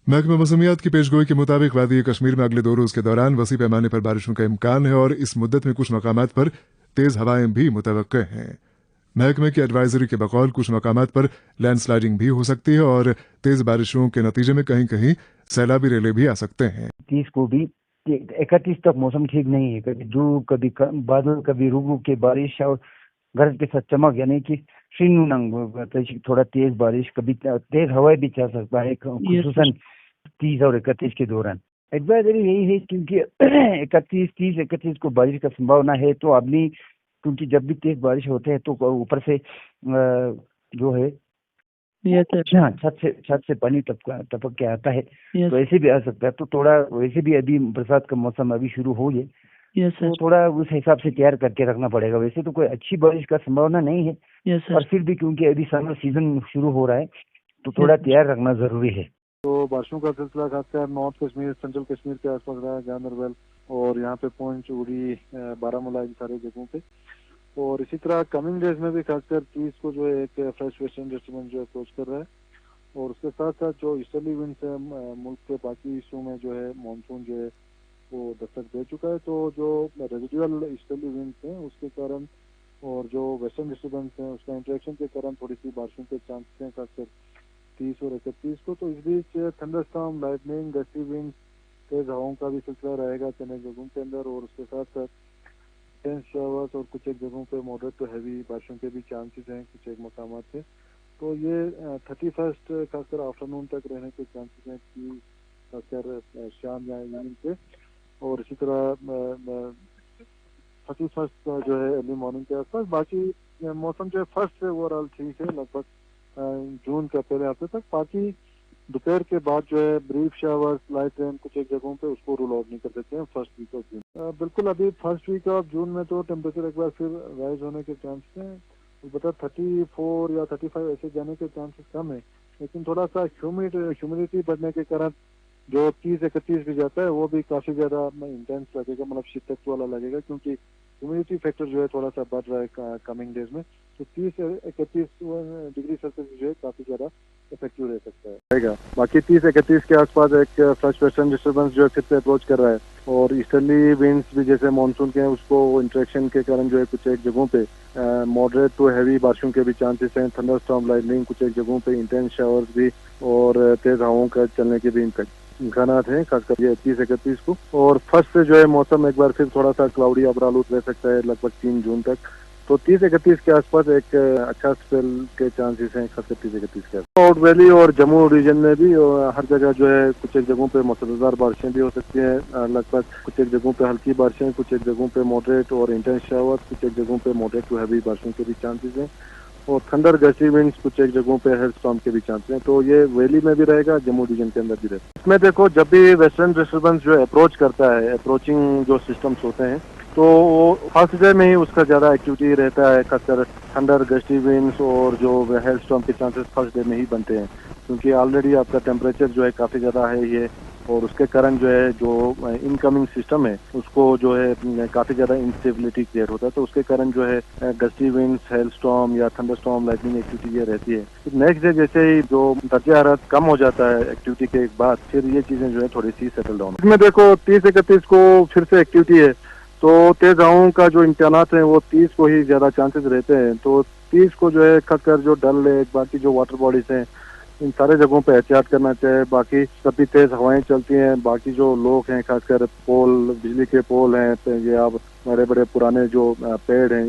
महकमा मौसमियात की पेशगोई के मुताबिक वादी कश्मीर में अगले 2 रोज के दौरान वसी पैमाने पर बारिशों का इम्कान है और इस मुद्दत में कुछ मकामात पर तेज हवाएं भी मुतवक्के हैं। महकमे की एडवाइजरी के बकौल कुछ मकामात पर लैंडस्लाइडिंग भी हो सकती है और तेज बारिशों के नतीजे में कहीं कहीं सैलाबी रेले भी आ सकते हैं। 30 को भी 31 तक मौसम ठीक नहीं है, कभी धूप कभी बादल कभी रुक रुक के बारिश और गरज के साथ चमक, यानी कि थोड़ा तेज बारिश, कभी तेज हवाएं भी चल सकता है, खुसूसन 30 और 31 के दौरान। एडवाइजरी यही है क्योंकि 31 को बारिश का संभावना है, तो आदमी क्योंकि जब भी तेज बारिश होते हैं तो ऊपर से जो है हाँ छत से पानी टपक के आता है, तो ऐसे भी आ सकता है। तो थोड़ा वैसे भी अभी बरसात का मौसम अभी शुरू हो गया, तो थोड़ा उस हिसाब से तैयार करके रखना पड़ेगा। वैसे तो कोई अच्छी बारिश का संभावना नहीं है, और फिर भी क्योंकि अभी समर सीजन शुरू हो रहा है तो थोड़ा तैयार रखना जरूरी है। तो बारिशों का सिलसिला खासकर नॉर्थ कश्मीर, सेंट्रल कश्मीर के आसपास रहा है, गांदरबल और यहाँ पे पॉइंट उड़ी, बारामूला, इन सारे जगहों पे। और इसी तरह कमिंग डेज में भी खासकर 30 को जो है एक फ्रेश वेस्टर्न डिस्टर्बेंस जो अप्रोच कर रहा है, और उसके साथ साथ जो ईस्टर्ली विंड्स है मुल्क के बाकी हिस्सों में जो है मानसून जो है वो दस्तक दे चुका है। तो जो रेजिडुअल ईस्टर्ली विंड्स हैं उसके कारण और जो वेस्टर्न डिस्टर्बेंस है उसका इंटरेक्शन के कारण थोड़ी सी बारिशों के चांसेस हैं खासकर 30 और 31 को। तो इस बीच थंडरस्टॉर्म, लाइटनिंग, गस्टी विंड, तेज हवाओं का भी सिलसिला रहेगा चंद जगहों के अंदर, और उसके साथ साथ टेंस शावर्स और कुछ एक जगहों पे मॉडरेट टू हैवी बारिशों के भी चांसेस हैं कुछ एक मकामात पे। तो ये 31 खासकर आफ्टरनून तक रहने के चांसेस हैं कि खासकर शाम या इवनिंग पे, और इसी तरह 31 जो है अर्ली मॉर्निंग के आसपास। बाकी मौसम जो है फर्स्ट से ओवरऑल ठीक है लगभग जून के पहले हफ्ते तक। बाकी दोपहर के बाद जो है ब्रीफ शावर्स, लाइट रेन कुछ एक जगहों पे उसको रूल आउट नहीं कर देते हैं फर्स्ट वीक ऑफ जून। बिल्कुल अभी फर्स्ट वीक ऑफ जून में तो टेम्परेचर एक बार फिर राइज होने के चांसेस हैं, बता 34 या 35 ऐसे जाने के चांसेस कम है, लेकिन थोड़ा सा ह्यूमिडिटी बढ़ने के कारण जो 30-31 भी जाता है वो भी काफी ज्यादा इंटेंस लगेगा, मतलब शिद्दत वाला लगेगा, क्योंकि ह्यूमिडिटी फैक्टर जो है थोड़ा सा बढ़ रहा है कमिंग डेज में। तो 30-31 डिग्री सेल्सियस जो है काफी ज्यादा इफेक्टिव रह सकता है। बाकी 30-31 के आसपास एक फ्रेश वेस्टर्न डिस्टर्बेंस जो है फिर से अप्रोच कर रहा है, और ईस्टर्ली विंड्स भी जैसे मानसून के हैं उसको इंटरेक्शन के कारण जो है कुछ एक जगहों पे मॉडरेट टू हैवी बारिशों के भी चांसेस हैं। थंडरस्टॉर्म, लाइटनिंग, कुछ एक जगहों पे इंटेंस शावर्स भी और तेज हवाओं का चलने के भी इम्कानात हैं खासकर ये 30-31 को। और फर्स्ट से जो है मौसम एक बार फिर थोड़ा सा क्लाउडी आबरालूद रह सकता है लगभग 3 जून तक। तो 30-31 के आसपास एक अच्छा स्पेल के चांसेस हैं खासकर 30-31 के। आउट वैली और जम्मू रीजन में भी हर जगह जो है कुछ एक जगहों पे मूसलाधार बारिशें भी हो सकती हैं, लगभग कुछ एक जगहों पे हल्की बारिशें, कुछ एक जगहों पे मॉडरेट और इंटेंस शावर, कुछ एक जगहों पे मॉडरेट टू हैवी बारिशों के भी चांसेस हैं, और थंडर गस्टी विंड्स कुछ एक जगहों पे हेल स्टॉर्म के भी चांसेस हैं। तो ये वैली में भी रहेगा, जम्मू रीजन के अंदर भी रहेगा। इसमें देखो जब भी वेस्टर्न डिस्टर्बेंस जो अप्रोच करता है, अप्रोचिंग जो सिस्टम्स होते हैं, तो फर्स्ट डे में ही उसका ज्यादा एक्टिविटी रहता है, खासकर थंडर गस्टी विंड्स और जो हेल स्टॉर्म के चांसेस फर्स्ट डे में ही बनते हैं, क्योंकि ऑलरेडी आपका टेम्परेचर जो है काफी ज्यादा है ये, और उसके कारण जो है जो इनकमिंग सिस्टम है उसको जो है काफी ज्यादा इंस्टेबिलिटी क्रिएट होता है। तो उसके कारण जो है गस्टी विंड्स, हेल स्टॉर्म या थंडर स्टॉर्म, लाइटनिंग एक्टिविटी ये रहती है। तो नेक्स्ट डे जैसे ही जो दर्जा हरारत कम हो जाता है एक्टिविटी के बाद, फिर ये चीजें जो है थोड़ी सी सेटल डाउन। इसमें देखो 30-31 को फिर से एक्टिविटी है, तो तेज हवाओं का जो इम्कानात है वो 30 को ही ज्यादा चांसेस रहते हैं। तो 30 को जो है खासकर जो डल लेक, बाकी जो वाटर बॉडीज हैं, इन सारे जगहों पे एहतियात करना चाहिए। बाकी कभी तेज हवाएं चलती हैं, बाकी जो लोग हैं खासकर पोल, बिजली के पोल हैं, ये आप बड़े बड़े पुराने जो पेड़ हैं